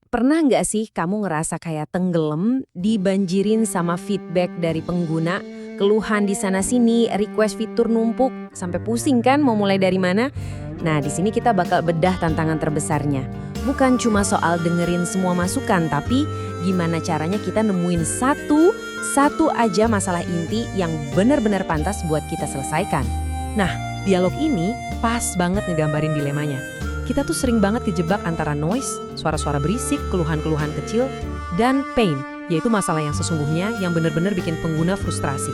Pernah nggak sih kamu ngerasa kayak tenggelam, dibanjirin sama feedback dari pengguna, keluhan di sana-sini, request fitur numpuk, sampai pusing kan mau mulai dari mana? Nah, di sini kita bakal bedah tantangan terbesarnya. Bukan cuma soal dengerin semua masukan, tapi gimana caranya kita nemuin satu aja masalah inti yang benar-benar pantas buat kita selesaikan. Nah, dialog ini pas banget ngegambarin dilemanya. Kita tuh sering banget dijebak antara noise, suara-suara berisik, keluhan-keluhan kecil, dan pain, yaitu masalah yang sesungguhnya yang benar-benar bikin pengguna frustrasi.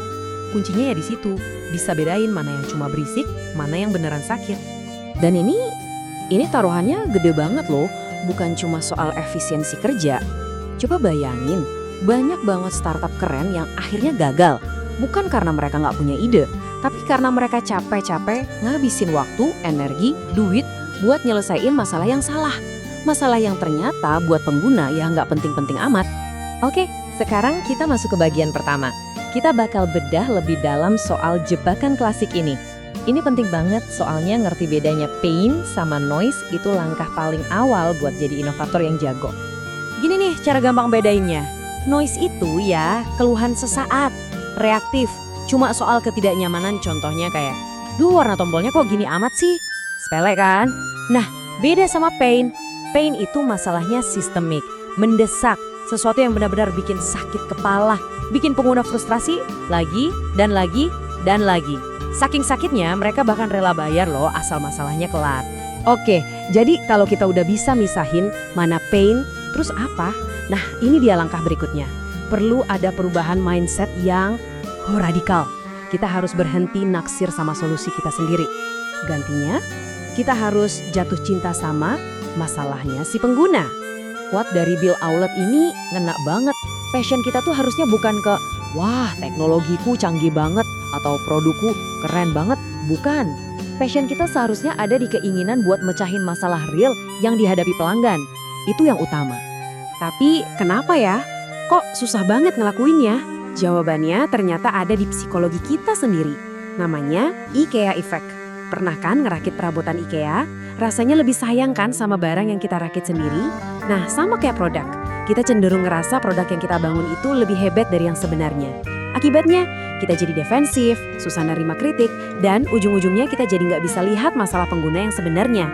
Kuncinya ya di situ, bisa bedain mana yang cuma berisik, mana yang beneran sakit. Dan ini taruhannya gede banget loh, bukan cuma soal efisiensi kerja. Coba bayangin, banyak banget startup keren yang akhirnya gagal. Bukan karena mereka nggak punya ide, tapi karena mereka capek-capek ngabisin waktu, energi, duit, buat nyelesain masalah yang salah. Masalah yang ternyata buat pengguna ya nggak penting-penting amat. Oke, sekarang kita masuk ke bagian pertama. Kita bakal bedah lebih dalam soal jebakan klasik ini. Ini penting banget soalnya ngerti bedanya pain sama noise itu langkah paling awal buat jadi inovator yang jago. Gini nih cara gampang bedainnya. Noise itu ya keluhan sesaat, reaktif, cuma soal ketidaknyamanan contohnya kayak, duh warna tombolnya kok gini amat sih? Sepele kan? Nah, beda sama pain. Pain itu masalahnya sistemik, mendesak, sesuatu yang benar-benar bikin sakit kepala, bikin pengguna frustrasi, lagi, dan lagi, dan lagi. Saking sakitnya, mereka bahkan rela bayar loh asal masalahnya kelar. Oke, jadi kalau kita udah bisa misahin mana pain, terus apa? Nah, ini dia langkah berikutnya. Perlu ada perubahan mindset yang radikal. Kita harus berhenti naksir sama solusi kita sendiri. Gantinya, kita harus jatuh cinta sama masalahnya si pengguna. Quote dari Bill Aulet ini ngena banget. Passion kita tuh harusnya bukan ke, wah teknologiku canggih banget atau produkku keren banget. Bukan. Passion kita seharusnya ada di keinginan buat mecahin masalah real yang dihadapi pelanggan. Itu yang utama. Tapi kenapa ya? Kok susah banget ngelakuinnya? Jawabannya ternyata ada di psikologi kita sendiri. Namanya IKEA Effect. Pernah kan ngerakit perabotan IKEA? Rasanya lebih sayang kan sama barang yang kita rakit sendiri? Nah, sama kayak produk. Kita cenderung ngerasa produk yang kita bangun itu lebih hebat dari yang sebenarnya. Akibatnya, kita jadi defensif, susah nerima kritik, dan ujung-ujungnya kita jadi nggak bisa lihat masalah pengguna yang sebenarnya.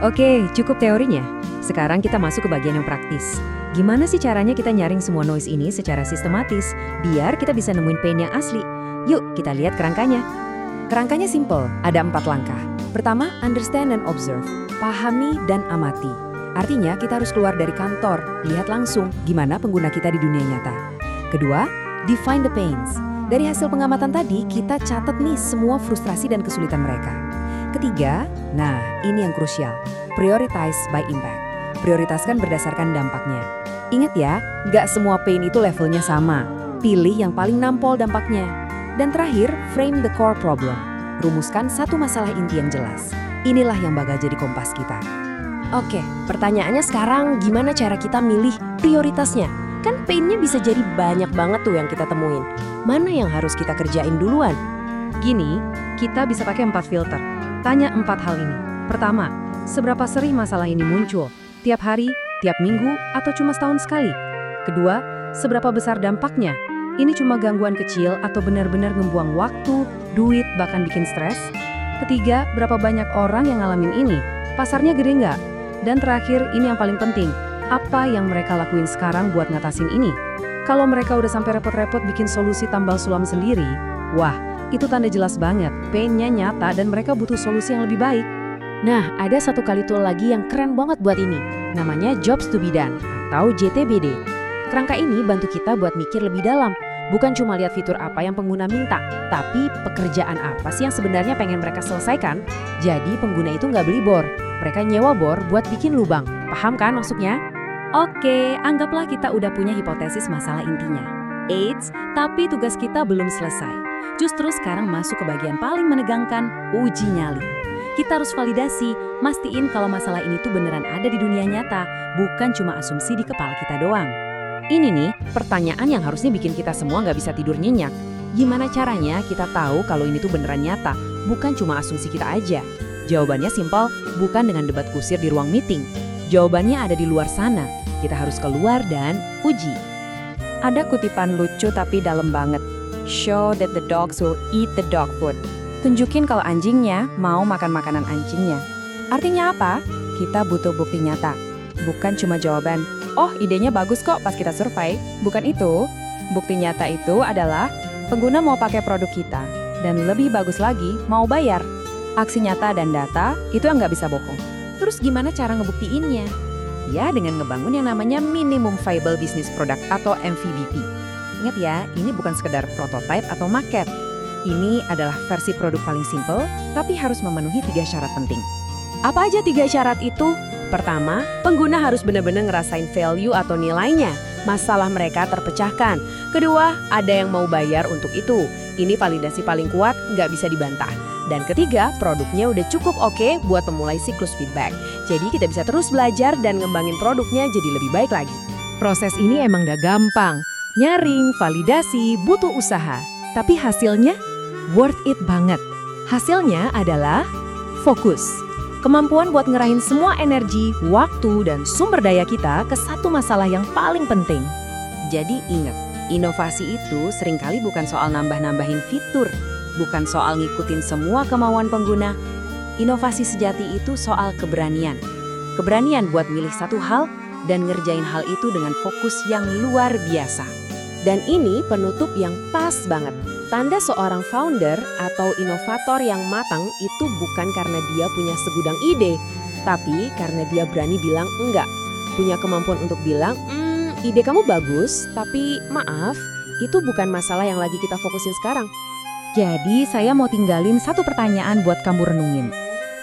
Oke, cukup teorinya. Sekarang kita masuk ke bagian yang praktis. Gimana sih caranya kita nyaring semua noise ini secara sistematis, biar kita bisa nemuin pain yang asli? Yuk, kita lihat kerangkanya. Kerangkanya simple, ada 4 langkah. Pertama, understand and observe. Pahami dan amati. Artinya kita harus keluar dari kantor, lihat langsung gimana pengguna kita di dunia nyata. Kedua, define the pains. Dari hasil pengamatan tadi, kita catat nih semua frustrasi dan kesulitan mereka. Ketiga, nah ini yang krusial, prioritize by impact. Prioritaskan berdasarkan dampaknya. Ingat ya, nggak semua pain itu levelnya sama. Pilih yang paling nampol dampaknya. Dan terakhir, frame the core problem. Rumuskan satu masalah inti yang jelas. Inilah yang bakal jadi kompas kita. Oke, pertanyaannya sekarang gimana cara kita milih prioritasnya? Kan pain-nya bisa jadi banyak banget tuh yang kita temuin. Mana yang harus kita kerjain duluan? Gini, kita bisa pakai 4 filter. Tanya 4 hal ini. Pertama, seberapa sering masalah ini muncul? Tiap hari, tiap minggu, atau cuma setahun sekali? Kedua, seberapa besar dampaknya? Ini cuma gangguan kecil atau benar-benar ngebuang waktu, duit, bahkan bikin stres? Ketiga, berapa banyak orang yang ngalamin ini? Pasarnya gede nggak? Dan terakhir, ini yang paling penting. Apa yang mereka lakuin sekarang buat ngatasin ini? Kalau mereka udah sampai repot-repot bikin solusi tambal sulam sendiri, wah, itu tanda jelas banget. Pain-nya nyata dan mereka butuh solusi yang lebih baik. Nah, ada satu kali tool lagi yang keren banget buat ini. Namanya Jobs to be Done atau JTBD. Kerangka ini bantu kita buat mikir lebih dalam. Bukan cuma lihat fitur apa yang pengguna minta, tapi pekerjaan apa sih yang sebenarnya pengen mereka selesaikan. Jadi pengguna itu nggak beli bor, mereka nyewa bor buat bikin lubang. Paham kan maksudnya? Oke, anggaplah kita udah punya hipotesis masalah intinya. Eits, tapi tugas kita belum selesai. Justru sekarang masuk ke bagian paling menegangkan, uji nyali. Kita harus validasi, mastiin kalau masalah ini tuh beneran ada di dunia nyata, bukan cuma asumsi di kepala kita doang. Ini nih, pertanyaan yang harusnya bikin kita semua nggak bisa tidur nyenyak. Gimana caranya kita tahu kalau ini tuh beneran nyata, bukan cuma asumsi kita aja? Jawabannya simpel, bukan dengan debat kusir di ruang meeting. Jawabannya ada di luar sana, Kita harus keluar dan uji. Ada kutipan lucu tapi dalam banget. Show that the dogs will eat the dog food. Tunjukin kalau anjingnya mau makan makanan anjingnya. Artinya apa? Kita butuh bukti nyata. Bukan cuma jawaban, oh idenya bagus kok pas kita survei. Bukan itu. Bukti nyata itu adalah pengguna mau pakai produk kita. Dan lebih bagus lagi, mau bayar. Aksi nyata dan data itu yang nggak bisa bohong. Terus gimana cara ngebuktiinnya? Ya, dengan ngebangun yang namanya Minimum Viable Business Product atau MVBP. Ingat ya, ini bukan sekedar prototipe atau maket. Ini adalah versi produk paling simple, tapi harus memenuhi 3 syarat penting. Apa aja 3 syarat itu? Pertama, pengguna harus benar-benar ngerasain value atau nilainya. Masalah mereka terpecahkan. Kedua, ada yang mau bayar untuk itu. Ini validasi paling kuat, nggak bisa dibantah. Dan ketiga, produknya udah cukup oke buat memulai siklus feedback. Jadi kita bisa terus belajar dan ngembangin produknya jadi lebih baik lagi. Proses ini emang gak gampang. Nyaring, validasi, butuh usaha. Tapi hasilnya worth it banget. Hasilnya adalah fokus. Kemampuan buat ngerahin semua energi, waktu, dan sumber daya kita ke satu masalah yang paling penting. Jadi ingat, inovasi itu seringkali bukan soal nambah-nambahin fitur, bukan soal ngikutin semua kemauan pengguna. Inovasi sejati itu soal keberanian. Keberanian buat milih satu hal dan ngerjain hal itu dengan fokus yang luar biasa. Dan ini penutup yang pas banget. Tanda seorang founder atau inovator yang matang itu bukan karena dia punya segudang ide, tapi karena dia berani bilang enggak. Punya kemampuan untuk bilang, ide kamu bagus, tapi maaf, itu bukan masalah yang lagi kita fokusin sekarang. Jadi saya mau tinggalin satu pertanyaan buat kamu renungin.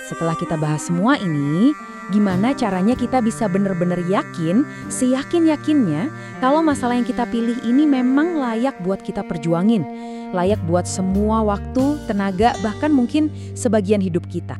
Setelah kita bahas semua ini, gimana caranya kita bisa benar-benar yakin, seyakin-yakinnya kalau masalah yang kita pilih ini memang layak buat kita perjuangin, layak buat semua waktu, tenaga, bahkan mungkin sebagian hidup kita.